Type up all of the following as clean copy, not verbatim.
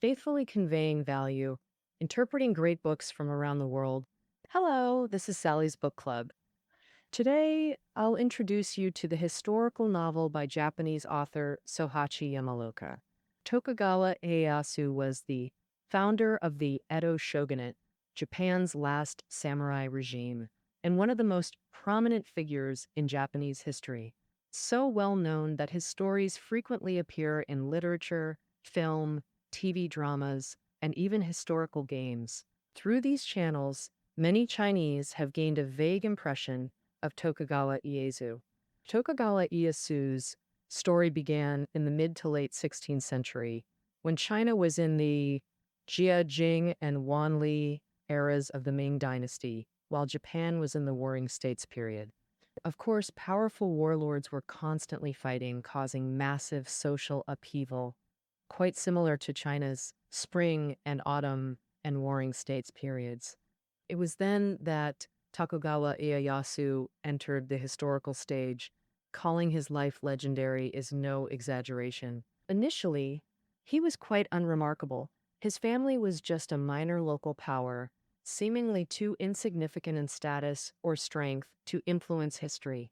faithfully conveying value, interpreting great books from around the world. Hello, this is Sally's Book Club. Today, I'll introduce you to the historical novel by Japanese author Sohachi Yamaoka. Tokugawa Ieyasu was the founder of the Edo Shogunate, Japan's last samurai regime, and one of the most prominent figures in Japanese history. So well known that his stories frequently appear in literature, film, TV dramas, and even historical games. Through these channels, many Chinese have gained a vague impression of Tokugawa Ieyasu. Tokugawa Ieyasu's story began in the mid to late 16th century, when China was in the Jia Jing and Wanli eras of the Ming Dynasty, while Japan was in the Warring States period. Of course, powerful warlords were constantly fighting, causing massive social upheaval, quite similar to China's Spring and Autumn and Warring States periods. It was then that Tokugawa Ieyasu entered the historical stage. Calling his life legendary is no exaggeration. Initially, he was quite unremarkable. His family was just a minor local power, seemingly too insignificant in status or strength to influence history.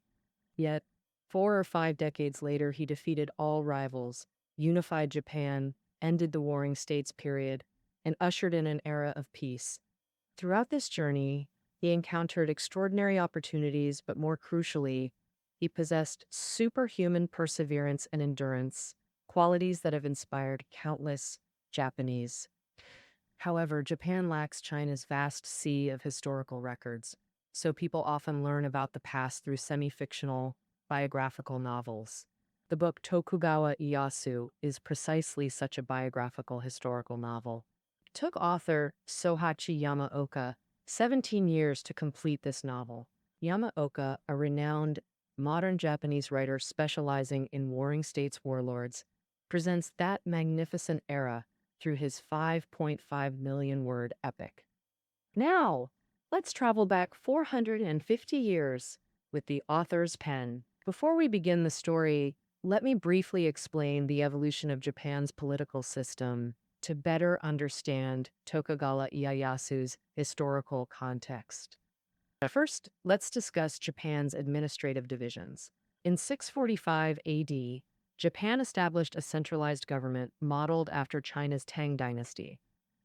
Yet, 4 or 5 decades later, he defeated all rivals, unified Japan, ended the Warring States period, and ushered in an era of peace. Throughout this journey, he encountered extraordinary opportunities, but more crucially, he possessed superhuman perseverance and endurance, qualities that have inspired countless Japanese. However, Japan lacks China's vast sea of historical records, so people often learn about the past through semi-fictional, biographical novels. The book Tokugawa Ieyasu is precisely such a biographical historical novel. It took author Sohachi Yamaoka 17 years to complete this novel. Yamaoka, a renowned modern Japanese writer specializing in Warring States warlords, presents that magnificent era through his 5.5 million word epic. Now, let's travel back 450 years with the author's pen. Before we begin the story, let me briefly explain the evolution of Japan's political system to better understand Tokugawa Ieyasu's historical context. First, let's discuss Japan's administrative divisions. In 645 AD, Japan established a centralized government modeled after China's Tang dynasty.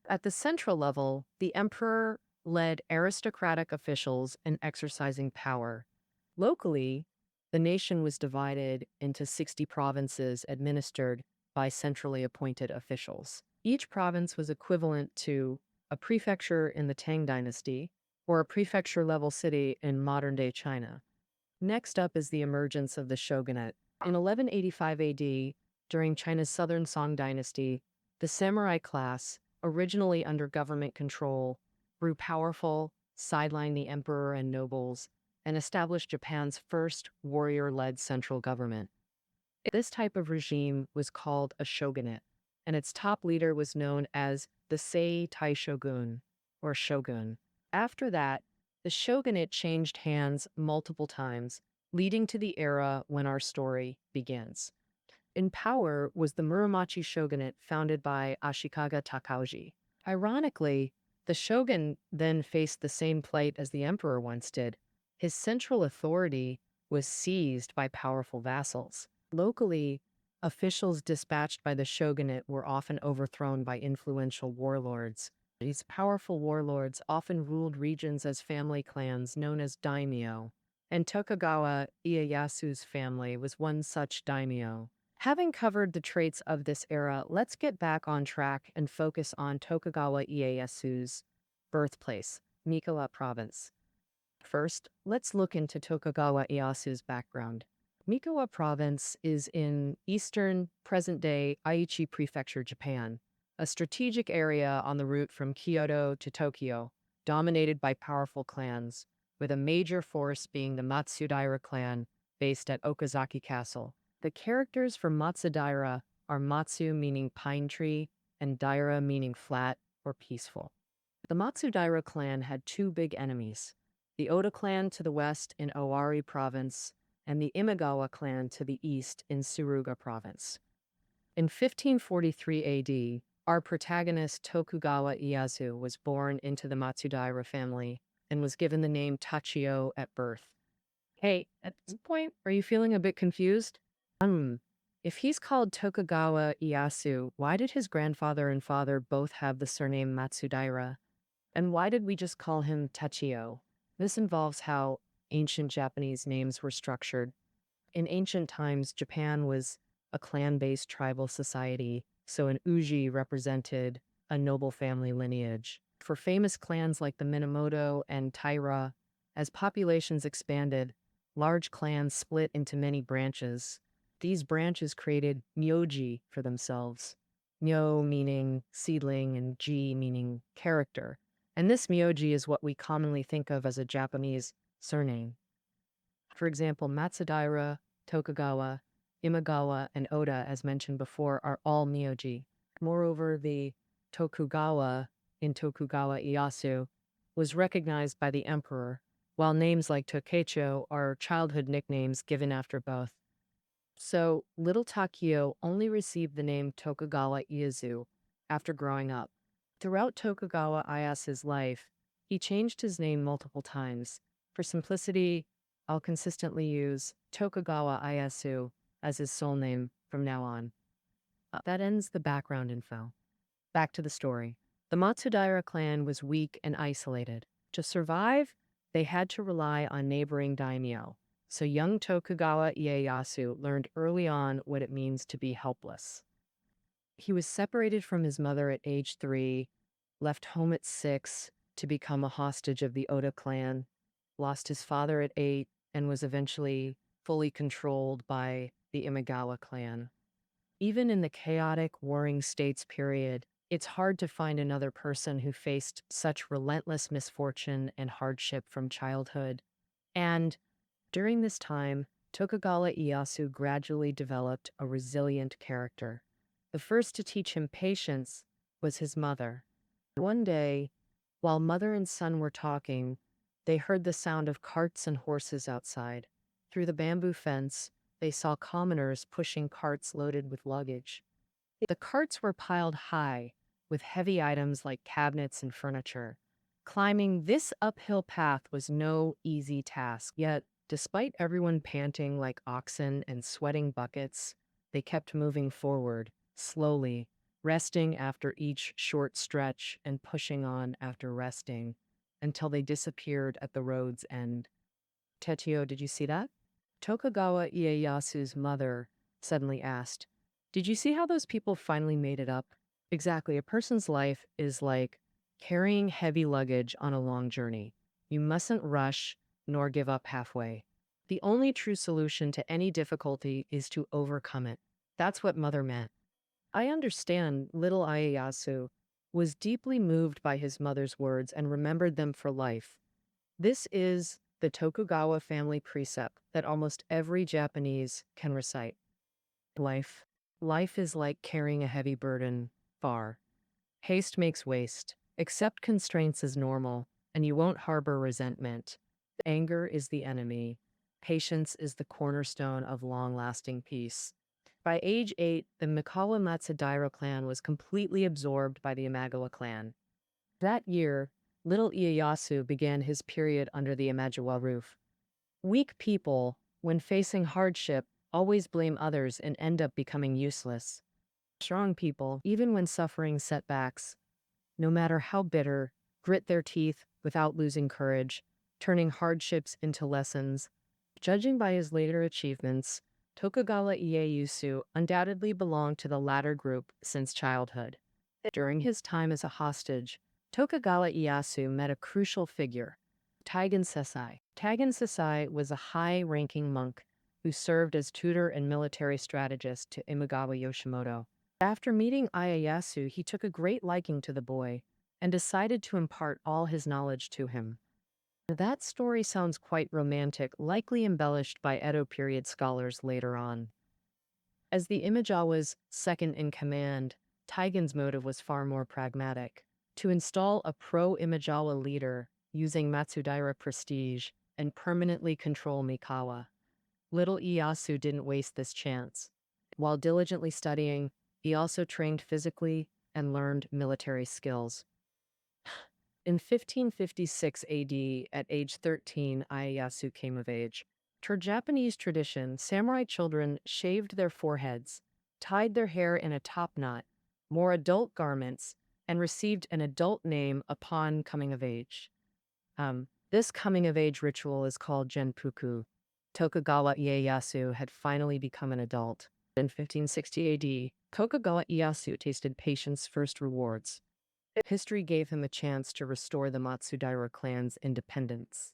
At the central level, the emperor led aristocratic officials in exercising power. Locally, the nation was divided into 60 provinces administered by centrally appointed officials. Each province was equivalent to a prefecture in the Tang dynasty or a prefecture-level city in modern-day China. Next up is the emergence of the shogunate. In 1185 AD, during China's southern Song dynasty, the samurai class, originally under government control, grew powerful, sidelined the emperor and nobles, and established Japan's first warrior-led central government. This type of regime was called a shogunate, and its top leader was known as the Sei Tai Shogun, or shogun. After that, the shogunate changed hands multiple times, leading to the era when our story begins. In power was the Muromachi shogunate founded by Ashikaga Takauji. Ironically, the shogun then faced the same plight as the emperor once did. His central authority was seized by powerful vassals. Locally, officials dispatched by the shogunate were often overthrown by influential warlords. These powerful warlords often ruled regions as family clans known as daimyo, and Tokugawa Ieyasu's family was one such daimyo. Having covered the traits of this era, let's get back on track and focus on Tokugawa Ieyasu's birthplace, Mikawa Province. First, let's look into Tokugawa Ieyasu's background. Mikawa Province is in eastern, present-day Aichi Prefecture, Japan, a strategic area on the route from Kyoto to Tokyo, dominated by powerful clans, with a major force being the Matsudaira clan, based at Okazaki Castle. The characters for Matsudaira are Matsu meaning pine tree, and Daira meaning flat or peaceful. The Matsudaira clan had two big enemies, the Oda clan to the west in Owari Province, and the Imagawa clan to the east in Suruga Province. In 1543 AD, Our protagonist, Tokugawa Ieyasu, was born into the Matsudaira family and was given the name Tachio at birth. Hey, at this point, are you feeling a bit confused? If he's called Tokugawa Ieyasu, why did his grandfather and father both have the surname Matsudaira? And why did we just call him Tachio? This involves how ancient Japanese names were structured. In ancient times, Japan was a clan-based tribal society, so an uji represented a noble family lineage. For famous clans like the Minamoto and Taira, as populations expanded, large clans split into many branches. These branches created myoji for themselves. Myo meaning seedling and ji meaning character. And this myoji is what we commonly think of as a Japanese surname. For example, Matsudaira, Tokugawa, Imagawa, and Oda, as mentioned before, are all myoji. Moreover, the Tokugawa in Tokugawa Ieyasu was recognized by the emperor, while names like Tokecho are childhood nicknames given after both. So, little Takio only received the name Tokugawa Ieyasu after growing up. Throughout Tokugawa Ieyasu's life, he changed his name multiple times. For simplicity, I'll consistently use Tokugawa Ieyasu as his sole name from now on. That ends the background info. Back to the story. The Matsudaira clan was weak and isolated. To survive, they had to rely on neighboring daimyo. So young Tokugawa Ieyasu learned early on what it means to be helpless. He was separated from his mother at age 3, left home at 6 to become a hostage of the Oda clan, lost his father at 8, and was eventually fully controlled by the Imagawa clan. Even in the chaotic Warring States period, it's hard to find another person who faced such relentless misfortune and hardship from childhood. And during this time, Tokugawa Ieyasu gradually developed a resilient character. The first to teach him patience was his mother. One day, while mother and son were talking, they heard the sound of carts and horses outside. Through the bamboo fence, they saw commoners pushing carts loaded with luggage. The carts were piled high, with heavy items like cabinets and furniture. Climbing this uphill path was no easy task, yet, despite everyone panting like oxen and sweating buckets, they kept moving forward, slowly, resting after each short stretch and pushing on after resting, until they disappeared at the road's end. Tetsuo, did you see that? Tokugawa Ieyasu's mother suddenly asked, "Did you see how those people finally made it up?" Exactly, a person's life is like carrying heavy luggage on a long journey. You mustn't rush nor give up halfway. The only true solution to any difficulty is to overcome it. That's what mother meant. I understand little Ieyasu was deeply moved by his mother's words and remembered them for life. This is the Tokugawa family precept that almost every Japanese can recite. Life. Life is like carrying a heavy burden far. Haste makes waste. Accept constraints as normal, and you won't harbor resentment. Anger is the enemy. Patience is the cornerstone of long-lasting peace. By age 8, the Mikawa Matsudaira clan was completely absorbed by the Imagawa clan. That year, little Ieyasu began his period under the Imagawa roof. Weak people, when facing hardship, always blame others and end up becoming useless. Strong people, even when suffering setbacks, no matter how bitter, grit their teeth without losing courage, turning hardships into lessons. Judging by his later achievements, Tokugawa Ieyasu undoubtedly belonged to the latter group since childhood. During his time as a hostage, Tokugawa Ieyasu met a crucial figure, Taigen Sesai. Taigen Sesai was a high-ranking monk who served as tutor and military strategist to Imagawa Yoshimoto. After meeting Ieyasu, he took a great liking to the boy and decided to impart all his knowledge to him. That story sounds quite romantic, likely embellished by Edo period scholars later on. As the Imagawa's second in command, Taigen's motive was far more pragmatic: to install a pro-Imagawa leader using Matsudaira prestige and permanently control Mikawa. Little Ieyasu didn't waste this chance. While diligently studying, he also trained physically, and learned military skills. In 1556 AD, at age 13, Ieyasu came of age. Per Japanese tradition, samurai children shaved their foreheads, tied their hair in a top knot, wore adult garments, and received an adult name upon coming of age. This coming of age ritual is called Genpuku. Tokugawa Ieyasu had finally become an adult. In 1560 AD, Tokugawa Ieyasu tasted patience' first rewards. History gave him a chance to restore the Matsudaira clan's independence.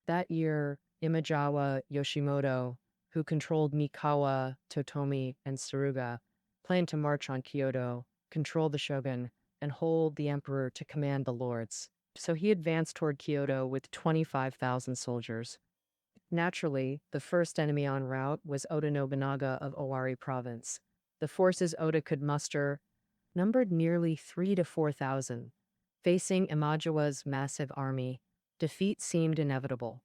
That year, Imagawa Yoshimoto, who controlled Mikawa, Totomi, and Suruga, planned to march on Kyoto, control the shogun, and hold the emperor to command the lords. So he advanced toward Kyoto with 25,000 soldiers. Naturally, the first enemy en route was Oda Nobunaga of Owari province. The forces Oda could muster numbered nearly 3,000 to 4,000. Facing Imagawa's massive army, defeat seemed inevitable.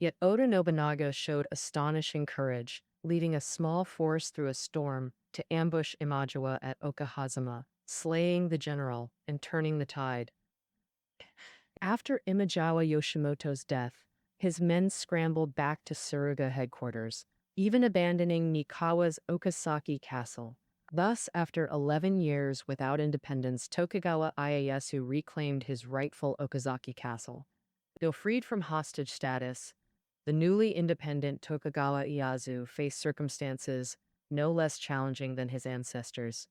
Yet Oda Nobunaga showed astonishing courage, leading a small force through a storm to ambush Imagawa at Okehazama, slaying the general and turning the tide. After Imagawa Yoshimoto's death, his men scrambled back to Suruga headquarters, even abandoning Mikawa's Okasaki castle. Thus, after 11 years without independence, Tokugawa Ieyasu reclaimed his rightful Okazaki castle. Though freed from hostage status, the newly independent Tokugawa Ieyasu faced circumstances no less challenging than his ancestors.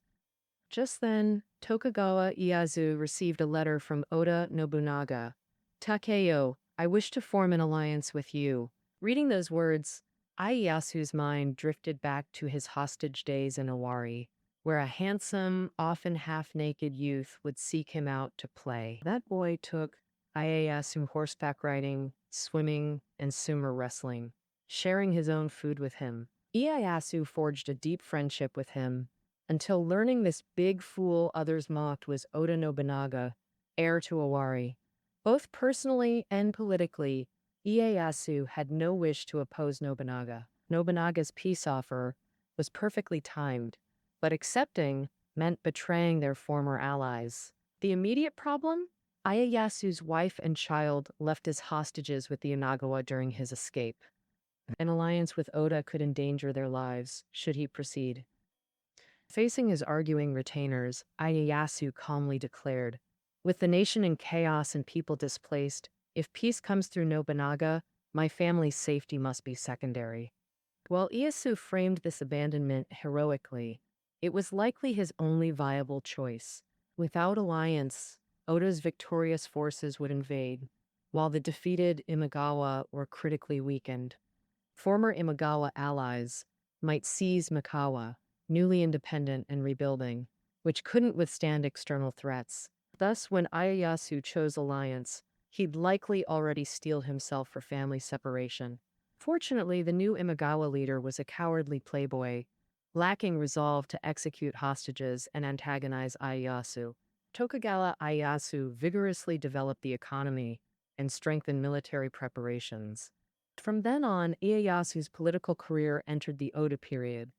Just then, Tokugawa Ieyasu received a letter from Oda Nobunaga. "Takeyo, I wish to form an alliance with you." Reading those words, Ieyasu's mind drifted back to his hostage days in Owari, where a handsome, often half-naked youth would seek him out to play. That boy took Ieyasu horseback riding, swimming, and sumo wrestling, sharing his own food with him. Ieyasu forged a deep friendship with him, until learning this big fool others mocked was Oda Nobunaga, heir to Owari. Both personally and politically, Ieyasu had no wish to oppose Nobunaga. Nobunaga's peace offer was perfectly timed, but accepting meant betraying their former allies. The immediate problem? Ieyasu's wife and child left as hostages with the Inagawa during his escape. An alliance with Oda could endanger their lives, should he proceed. Facing his arguing retainers, Ieyasu calmly declared, "With the nation in chaos and people displaced, if peace comes through Nobunaga, my family's safety must be secondary." While Ieyasu framed this abandonment heroically, it was likely his only viable choice. Without alliance, Oda's victorious forces would invade, while the defeated Imagawa were critically weakened. Former Imagawa allies might seize Mikawa, newly independent and rebuilding, which couldn't withstand external threats. Thus, when Ieyasu chose alliance, he'd likely already steeled himself for family separation. Fortunately, the new Imagawa leader was a cowardly playboy, lacking resolve to execute hostages and antagonize Ieyasu. Tokugawa Ieyasu vigorously developed the economy and strengthened military preparations. From then on, Ieyasu's political career entered the Oda period.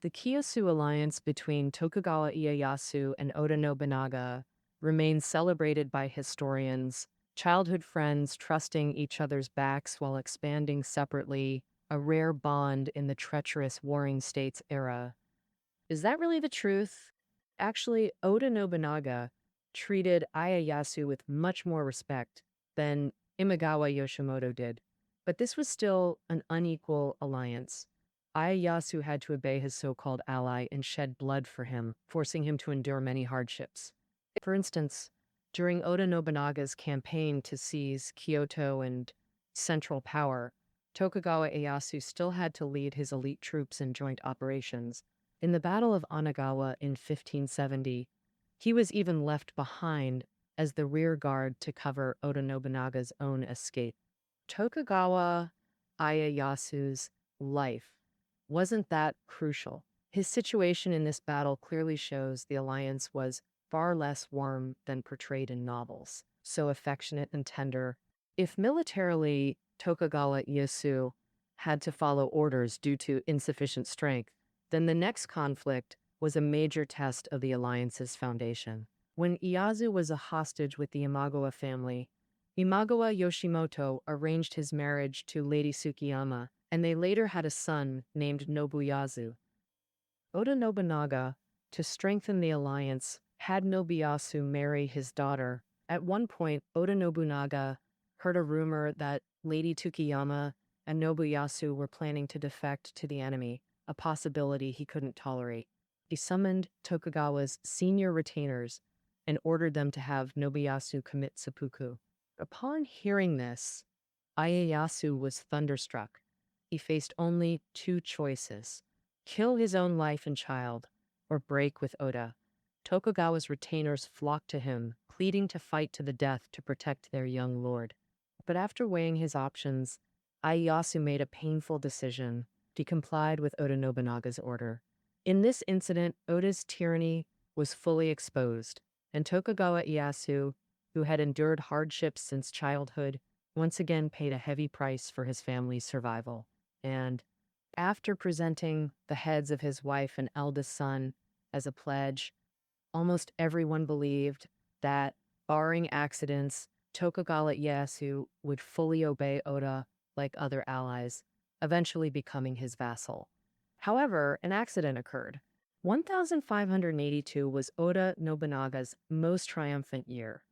The Kyosu alliance between Tokugawa Ieyasu and Oda Nobunaga remains celebrated by historians, childhood friends trusting each other's backs while expanding separately, a rare bond in the treacherous Warring States era. Is that really the truth? Actually, Oda Nobunaga treated Ieyasu with much more respect than Imagawa Yoshimoto did. But this was still an unequal alliance. Ieyasu had to obey his so-called ally and shed blood for him, forcing him to endure many hardships. For instance, during Oda Nobunaga's campaign to seize Kyoto and central power, Tokugawa Ieyasu still had to lead his elite troops in joint operations. In the Battle of Onagawa in 1570, he was even left behind as the rear guard to cover Oda Nobunaga's own escape. Tokugawa Ieyasu's life wasn't that crucial. His situation in this battle clearly shows the alliance was far less warm than portrayed in novels, so affectionate and tender. If militarily Tokugawa Ieyasu had to follow orders due to insufficient strength, then the next conflict was a major test of the alliance's foundation. When Ieyasu was a hostage with the Imagawa family, Imagawa Yoshimoto arranged his marriage to Lady Tsukiyama, and they later had a son named Nobuyasu. Oda Nobunaga, to strengthen the alliance, had Nobuyasu marry his daughter. At one point, Oda Nobunaga heard a rumor that Lady Tsukiyama and Nobuyasu were planning to defect to the enemy, a possibility he couldn't tolerate. He summoned Tokugawa's senior retainers and ordered them to have Nobuyasu commit seppuku. Upon hearing this, Ieyasu was thunderstruck. He faced only two choices: kill his own wife and child, or break with Oda. Tokugawa's retainers flocked to him, pleading to fight to the death to protect their young lord. But after weighing his options, Ieyasu made a painful decision. He complied with Oda Nobunaga's order. In this incident, Oda's tyranny was fully exposed, and Tokugawa Ieyasu, who had endured hardships since childhood, once again paid a heavy price for his family's survival. And after presenting the heads of his wife and eldest son as a pledge, almost everyone believed that, barring accidents, Tokugawa Ieyasu would fully obey Oda like other allies, eventually becoming his vassal. However, an accident occurred. 1582 was Oda Nobunaga's most triumphant year.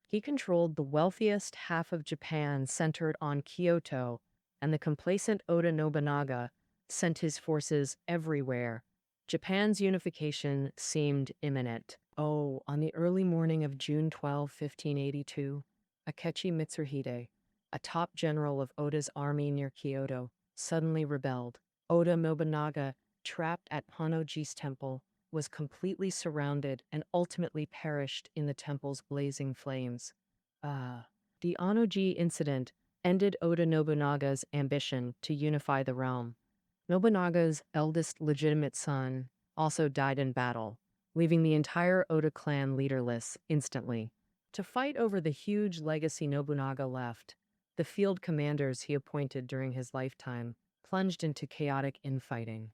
He controlled the wealthiest half of Japan centered on Kyoto, and the complacent Oda Nobunaga sent his forces everywhere. Japan's unification seemed imminent. Oh, on the early morning of June 12, 1582, Akechi Mitsuhide, a top general of Oda's army near Kyoto, suddenly rebelled. Oda Nobunaga, trapped at Honnoji's temple, was completely surrounded and ultimately perished in the temple's blazing flames. The Honnoji incident ended Oda Nobunaga's ambition to unify the realm. Nobunaga's eldest legitimate son also died in battle, leaving the entire Oda clan leaderless instantly. To fight over the huge legacy Nobunaga left, the field commanders he appointed during his lifetime plunged into chaotic infighting.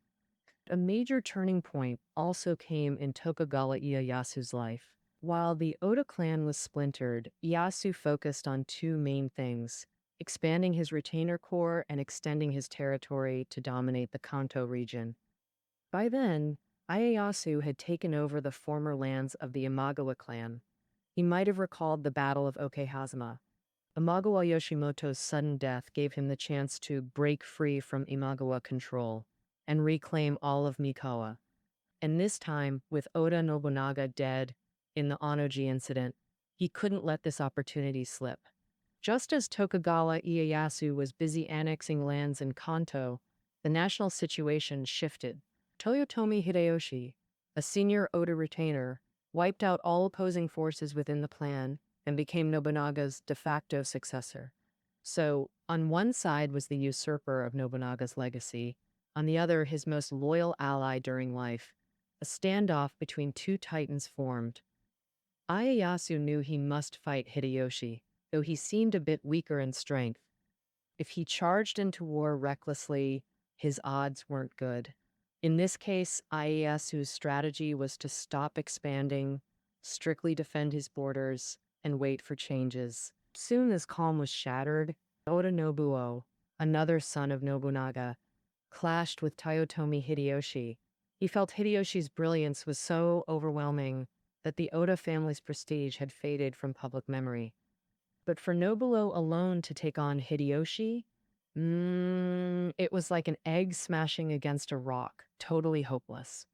A major turning point also came in Tokugawa Ieyasu's life. While the Oda clan was splintered, Ieyasu focused on two main things: expanding his retainer corps and extending his territory to dominate the Kanto region. By then, Ieyasu had taken over the former lands of the Imagawa clan. He might have recalled the Battle of Okehazama. Imagawa Yoshimoto's sudden death gave him the chance to break free from Imagawa control and reclaim all of Mikawa. And this time, with Oda Nobunaga dead in the Honnoji incident, he couldn't let this opportunity slip. Just as Tokugawa Ieyasu was busy annexing lands in Kanto, the national situation shifted. Toyotomi Hideyoshi, a senior Oda retainer, wiped out all opposing forces within the clan and became Nobunaga's de facto successor. So, on one side was the usurper of Nobunaga's legacy, on the other his most loyal ally during life. A standoff between two titans formed. Ieyasu knew he must fight Hideyoshi, though he seemed a bit weaker in strength. If he charged into war recklessly, his odds weren't good. In this case, Ieyasu's strategy was to stop expanding, strictly defend his borders, and wait for changes. Soon this calm was shattered. Oda Nobuo, another son of Nobunaga, clashed with Toyotomi Hideyoshi. He felt Hideyoshi's brilliance was so overwhelming that the Oda family's prestige had faded from public memory. But for Nobuo alone to take on Hideyoshi, it was like an egg smashing against a rock, totally hopeless.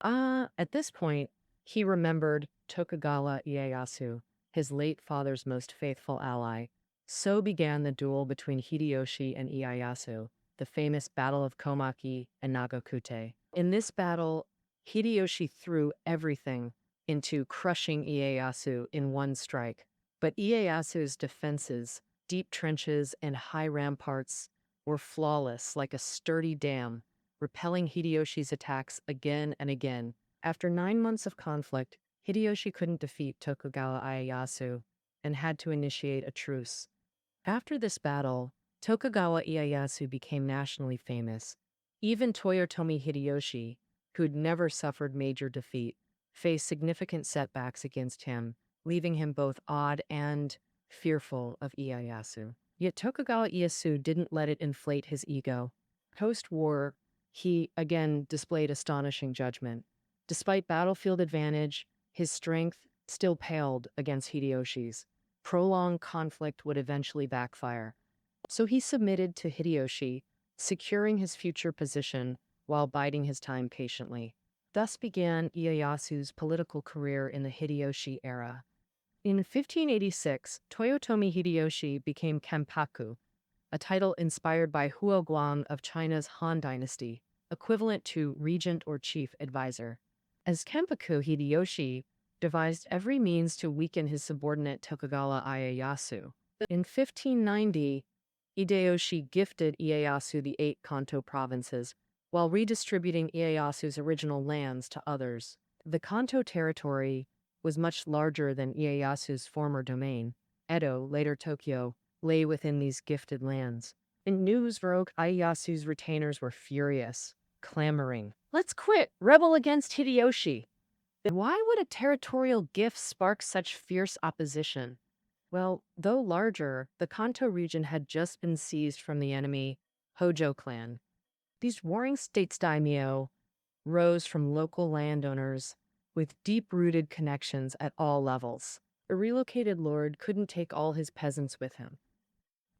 At this point, he remembered Tokugawa Ieyasu, his late father's most faithful ally. So began the duel between Hideyoshi and Ieyasu, the famous Battle of Komaki and Nagakute. In this battle, Hideyoshi threw everything into crushing Ieyasu in one strike. But Ieyasu's defenses, deep trenches and high ramparts, were flawless like a sturdy dam, repelling Hideyoshi's attacks again and again. After 9 months of conflict, Hideyoshi couldn't defeat Tokugawa Ieyasu and had to initiate a truce. After this battle, Tokugawa Ieyasu became nationally famous. Even Toyotomi Hideyoshi, who'd never suffered major defeat, faced significant setbacks against him, leaving him both awed and fearful of Ieyasu. Yet Tokugawa Ieyasu didn't let it inflate his ego. Post-war, he again displayed astonishing judgment. Despite battlefield advantage, his strength still paled against Hideyoshi's. Prolonged conflict would eventually backfire. So he submitted to Hideyoshi, securing his future position while biding his time patiently. Thus began Ieyasu's political career in the Hideyoshi era. In 1586, Toyotomi Hideyoshi became Kenpaku, a title inspired by Huo Guang of China's Han Dynasty, equivalent to regent or chief advisor. As Kenpaku, Hideyoshi devised every means to weaken his subordinate Tokugawa Ieyasu. In 1590, Hideyoshi gifted Ieyasu the 8 Kanto provinces, while redistributing Ieyasu's original lands to others. The Kanto territory was much larger than Ieyasu's former domain. Edo, later Tokyo, lay within these gifted lands. In news broke, Ieyasu's retainers were furious, clamoring, "Let's quit! Rebel against Hideyoshi!" Why would a territorial gift spark such fierce opposition? Well, though larger, the Kanto region had just been seized from the enemy Hojo clan. These warring states daimyo rose from local landowners with deep-rooted connections at all levels. A relocated lord couldn't take all his peasants with him.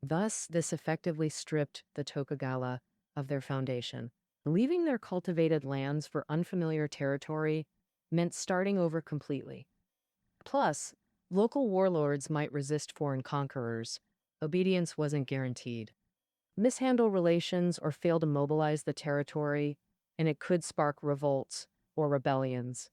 Thus, this effectively stripped the Tokugawa of their foundation. Leaving their cultivated lands for unfamiliar territory meant starting over completely. Plus, local warlords might resist foreign conquerors. Obedience wasn't guaranteed. Mishandle relations or fail to mobilize the territory, and it could spark revolts or rebellions.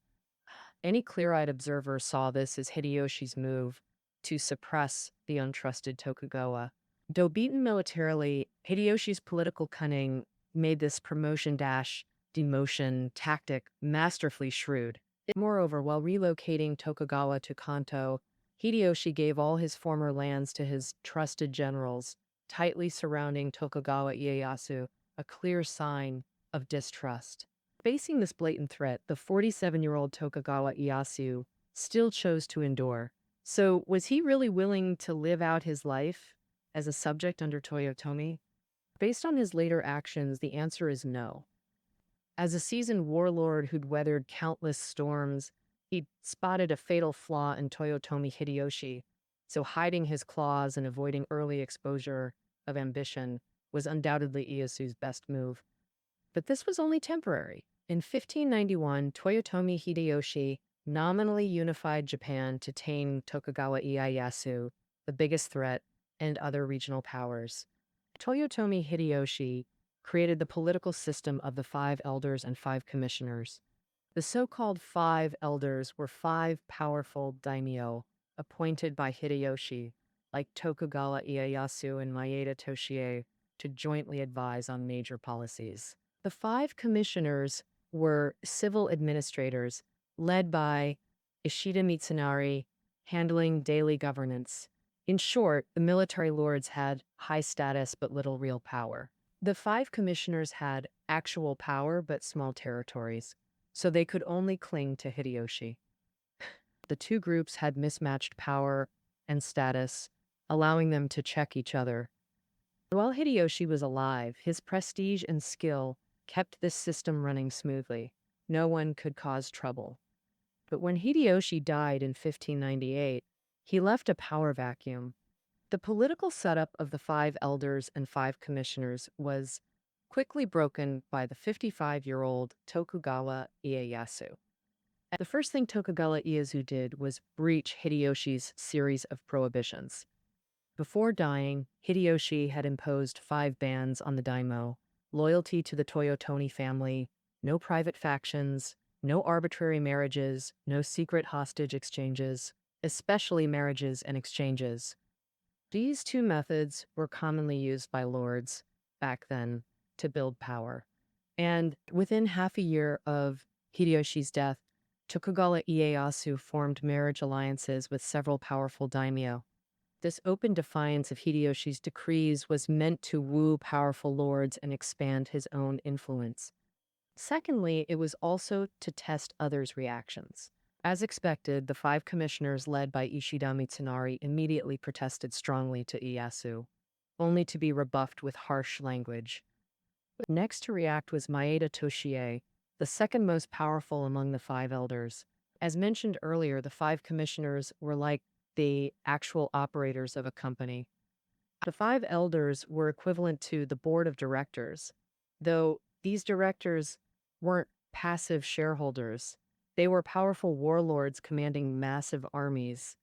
Any clear-eyed observer saw this as Hideyoshi's move to suppress the untrusted Tokugawa. Though beaten militarily, Hideyoshi's political cunning made this promotion-demotion tactic masterfully shrewd. Moreover, while relocating Tokugawa to Kanto, Hideyoshi gave all his former lands to his trusted generals, tightly surrounding Tokugawa Ieyasu, a clear sign of distrust. Facing this blatant threat, the 47-year-old Tokugawa Ieyasu still chose to endure. So, was he really willing to live out his life as a subject under Toyotomi? Based on his later actions, the answer is no. As a seasoned warlord who'd weathered countless storms, he'd spotted a fatal flaw in Toyotomi Hideyoshi, so hiding his claws and avoiding early exposure of ambition was undoubtedly Ieyasu's best move. But this was only temporary. In 1591, Toyotomi Hideyoshi nominally unified Japan to tame Tokugawa Ieyasu, the biggest threat, and other regional powers. Toyotomi Hideyoshi created the political system of the 5 elders and 5 commissioners. The so-called 5 elders were 5 powerful daimyo appointed by Hideyoshi, like Tokugawa Ieyasu and Maeda Toshie, to jointly advise on major policies. The 5 commissioners were civil administrators led by Ishida Mitsunari, handling daily governance. In short, the military lords had high status but little real power. The 5 commissioners had actual power but small territories, so they could only cling to Hideyoshi. The 2 groups had mismatched power and status, allowing them to check each other. While Hideyoshi was alive, his prestige and skill kept this system running smoothly. No one could cause trouble. But when Hideyoshi died in 1598, he left a power vacuum. The political setup of the 5 elders and 5 commissioners was quickly broken by the 55-year-old Tokugawa Ieyasu. The first thing Tokugawa Ieyasu did was breach Hideyoshi's series of prohibitions. Before dying, Hideyoshi had imposed 5 bans on the daimyo: loyalty to the Toyotomi family, no private factions, no arbitrary marriages, no secret hostage exchanges, especially marriages and exchanges. These 2 methods were commonly used by lords back then to build power. And within half a year of Hideyoshi's death, Tokugawa Ieyasu formed marriage alliances with several powerful daimyo. This open defiance of Hideyoshi's decrees was meant to woo powerful lords and expand his own influence. Secondly, it was also to test others' reactions. As expected, the five commissioners led by Ishida Mitsunari immediately protested strongly to Ieyasu, only to be rebuffed with harsh language. Next to react was Maeda Toshie, the second most powerful among the five elders. As mentioned earlier, the five commissioners were like the actual operators of a company. The five elders were equivalent to the board of directors, though these directors weren't passive shareholders. They were powerful warlords commanding massive armies.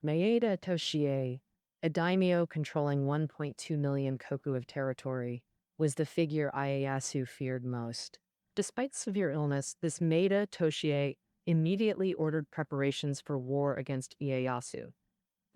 Maeda Toshie, a daimyo controlling 1.2 million koku of territory, was the figure Ieyasu feared most. Despite severe illness, this Maeda Toshie immediately ordered preparations for war against Ieyasu.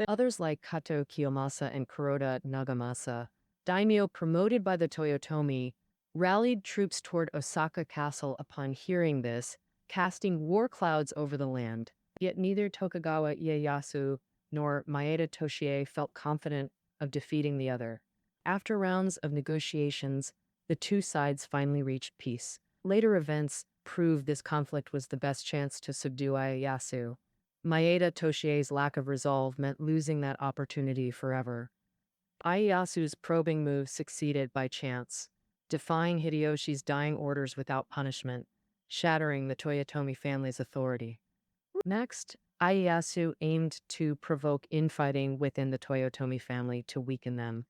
Others like Kato Kiyomasa and Kuroda Nagamasa, daimyo promoted by the Toyotomi, rallied troops toward Osaka Castle upon hearing this, casting war clouds over the land. Yet neither Tokugawa Ieyasu nor Maeda Toshie felt confident of defeating the other. After rounds of negotiations, the two sides finally reached peace. Later events proved this conflict was the best chance to subdue Ieyasu. Maeda Toshie's lack of resolve meant losing that opportunity forever. Ieyasu's probing move succeeded by chance, defying Hideyoshi's dying orders without punishment, shattering the Toyotomi family's authority. Next, Ieyasu aimed to provoke infighting within the Toyotomi family to weaken them.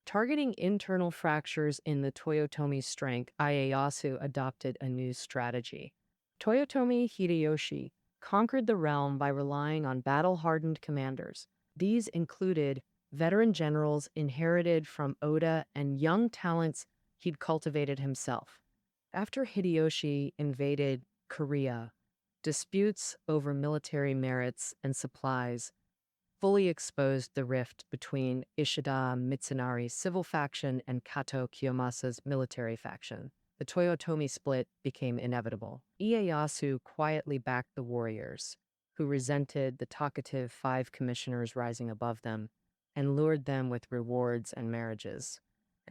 Targeting internal fractures in the Toyotomi's strength, Ieyasu adopted a new strategy. Toyotomi Hideyoshi conquered the realm by relying on battle-hardened commanders. These included veteran generals inherited from Oda and young talents he'd cultivated himself. After Hideyoshi invaded Korea, disputes over military merits and supplies fully exposed the rift between Ishida Mitsunari's civil faction and Kato Kiyomasa's military faction. The Toyotomi split became inevitable. Ieyasu quietly backed the warriors, who resented the talkative five commissioners rising above them, and lured them with rewards and marriages.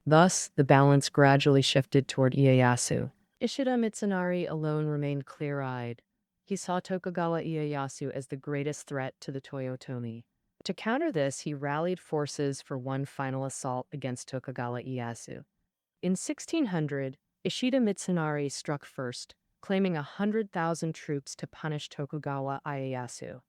Thus, the balance gradually shifted toward Ieyasu. Ishida Mitsunari alone remained clear-eyed. He saw Tokugawa Ieyasu as the greatest threat to the Toyotomi. To counter this, he rallied forces for one final assault against Tokugawa Ieyasu. In 1600, Ishida Mitsunari struck first, claiming 100,000 troops to punish Tokugawa Ieyasu.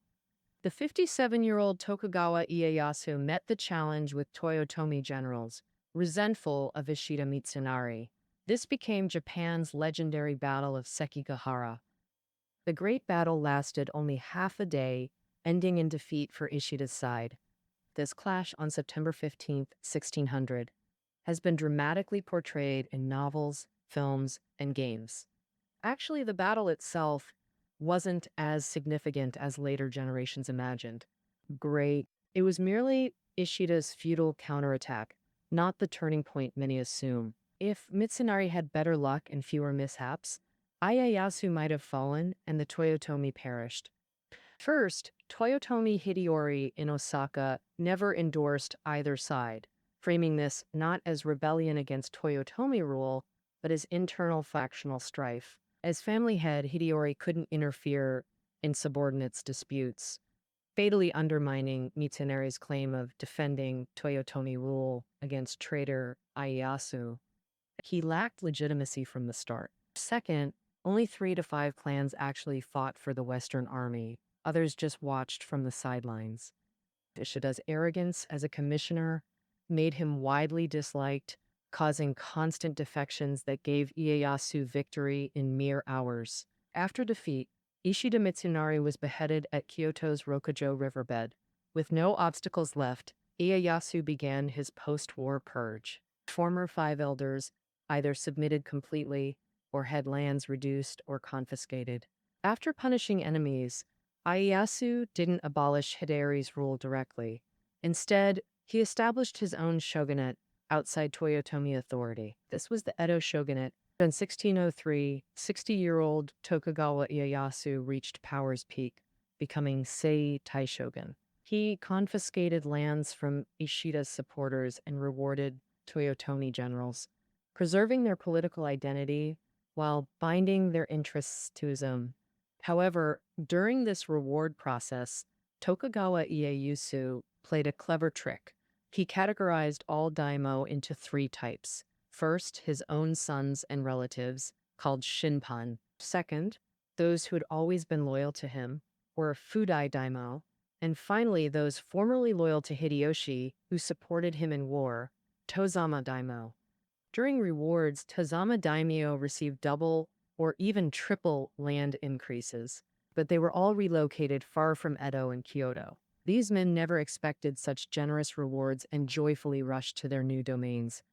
The 57-year-old Tokugawa Ieyasu met the challenge with Toyotomi generals, resentful of Ishida Mitsunari. This became Japan's legendary Battle of Sekigahara. The great battle lasted only half a day, ending in defeat for Ishida's side. This clash on September 15, 1600, has been dramatically portrayed in novels, films, and games. Actually, the battle itself wasn't as significant as later generations imagined. It was merely Ishida's feudal counterattack, not the turning point many assume. If Mitsunari had better luck and fewer mishaps, Ieyasu might have fallen and the Toyotomi perished. First, Toyotomi Hideyori in Osaka never endorsed either side, framing this not as rebellion against Toyotomi rule, but as internal factional strife. As family head, Hideyori couldn't interfere in subordinates' disputes, fatally undermining Mitsunari's claim of defending Toyotomi rule against traitor Ieyasu. He lacked legitimacy from the start. Second, only 3 to 5 clans actually fought for the Western Army. Others just watched from the sidelines. Ishida's arrogance as a commissioner made him widely disliked, causing constant defections that gave Ieyasu victory in mere hours. After defeat, Ishida Mitsunari was beheaded at Kyoto's Rokujo riverbed. With no obstacles left, Ieyasu began his post-war purge. Former five elders either submitted completely or had lands reduced or confiscated. After punishing enemies, Ieyasu didn't abolish Hideyori's rule directly. Instead, he established his own shogunate outside Toyotomi authority. This was the Edo Shogunate. In 1603, 60-year-old Tokugawa Ieyasu reached power's peak, becoming Sei Taishogun. He confiscated lands from Ishida's supporters and rewarded Toyotomi generals. Preserving their political identity, while binding their interests to his own. However, during this reward process, Tokugawa Ieyasu played a clever trick. He categorized all daimyo into three types. First, his own sons and relatives, called shinpan. Second, those who had always been loyal to him, or feudal daimyo. And finally, those formerly loyal to Hideyoshi who supported him in war, Tozama daimyo. During rewards, Tozama daimyo received double or even triple land increases, but they were all relocated far from Edo and Kyoto. These men never expected such generous rewards and joyfully rushed to their new domains.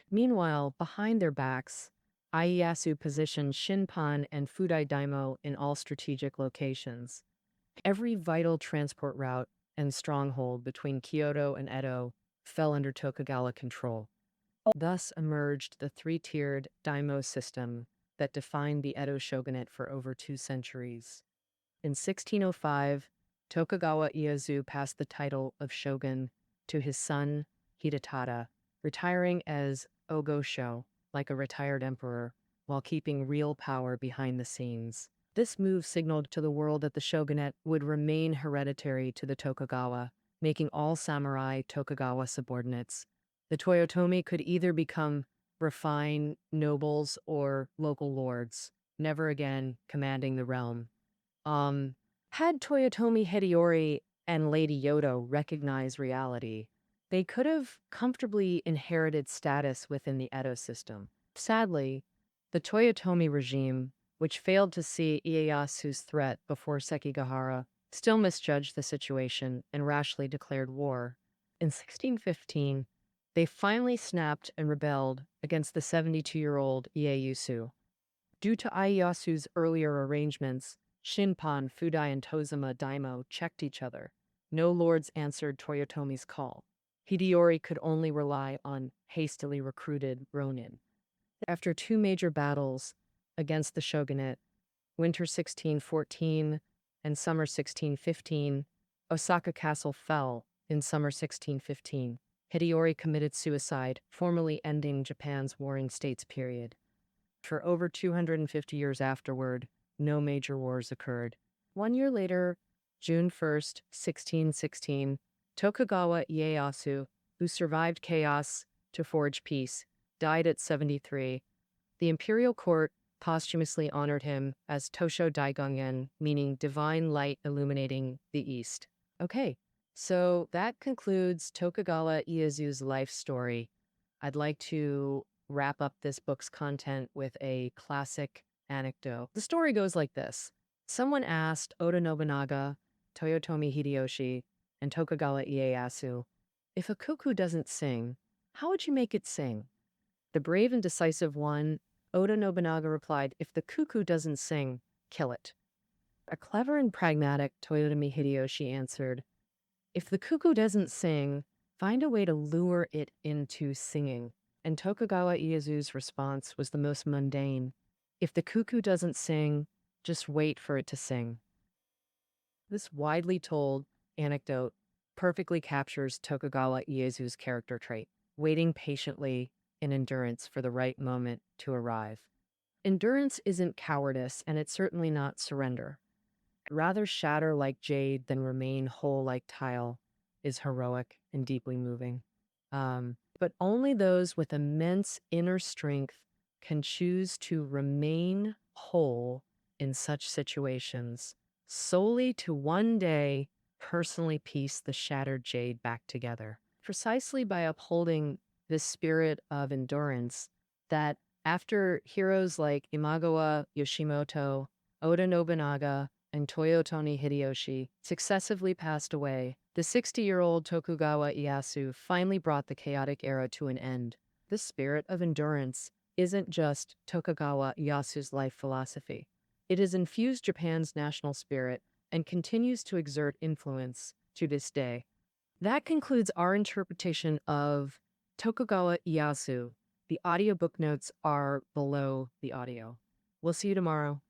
Meanwhile, behind their backs, Ieyasu positioned Shinpan and Fudai Daimyo in all strategic locations. Every vital transport route and stronghold between Kyoto and Edo fell under Tokugawa control. Thus emerged the three-tiered daimyo system that defined the Edo Shogunate for over 2 centuries. In 1605, Tokugawa Ieyasu passed the title of shogun to his son Hidetada, retiring as Ogosho, like a retired emperor, while keeping real power behind the scenes. This move signaled to the world that the shogunate would remain hereditary to the Tokugawa, making all samurai Tokugawa subordinates. The Toyotomi could either become refined nobles or local lords, never again commanding the realm. Had Toyotomi Hideyori and Lady Yodo recognized reality, they could have comfortably inherited status within the Edo system. Sadly, the Toyotomi regime, which failed to see Ieyasu's threat before Sekigahara, still misjudged the situation and rashly declared war. In 1615, they finally snapped and rebelled against the 72-year-old Ieyasu. Due to Ieyasu's earlier arrangements, Shinpan, Fudai, and Tozama daimyo checked each other. No lords answered Toyotomi's call. Hideyori could only rely on hastily recruited ronin. After 2 major battles against the shogunate, winter 1614 and summer 1615, Osaka Castle fell in summer 1615. Hideyori committed suicide, formally ending Japan's Warring States period. For over 250 years afterward, no major wars occurred. 1 year later, June 1st, 1616, Tokugawa Ieyasu, who survived chaos to forge peace, died at 73. The imperial court posthumously honored him as Tosho Daigongen, meaning divine light illuminating the east. Okay, so that concludes Tokugawa Ieyasu's life story. I'd like to wrap up this book's content with a classic anecdote. The story goes like this. Someone asked Oda Nobunaga, Toyotomi Hideyoshi, and Tokugawa Ieyasu, if a cuckoo doesn't sing, how would you make it sing? The brave and decisive one, Oda Nobunaga, replied, if the cuckoo doesn't sing, kill it. A clever and pragmatic Toyotomi Hideyoshi answered, if the cuckoo doesn't sing, find a way to lure it into singing. And Tokugawa Ieyasu's response was the most mundane. If the cuckoo doesn't sing, just wait for it to sing. This widely told anecdote perfectly captures Tokugawa Ieyasu's character trait, waiting patiently in endurance for the right moment to arrive. Endurance isn't cowardice, and it's certainly not surrender. Rather shatter like jade than remain whole like tile is heroic and deeply moving. But only those with immense inner strength can choose to remain whole in such situations, solely to one day personally piece the shattered jade back together. Precisely by upholding this spirit of endurance, that after heroes like Imagawa Yoshimoto, Oda Nobunaga, and Toyotomi Hideyoshi successively passed away, the 60-year-old Tokugawa Ieyasu finally brought the chaotic era to an end. This spirit of endurance isn't just Tokugawa Ieyasu's life philosophy. It has infused Japan's national spirit and continues to exert influence to this day. That concludes our interpretation of Tokugawa Ieyasu. The audiobook notes are below the audio. We'll see you tomorrow.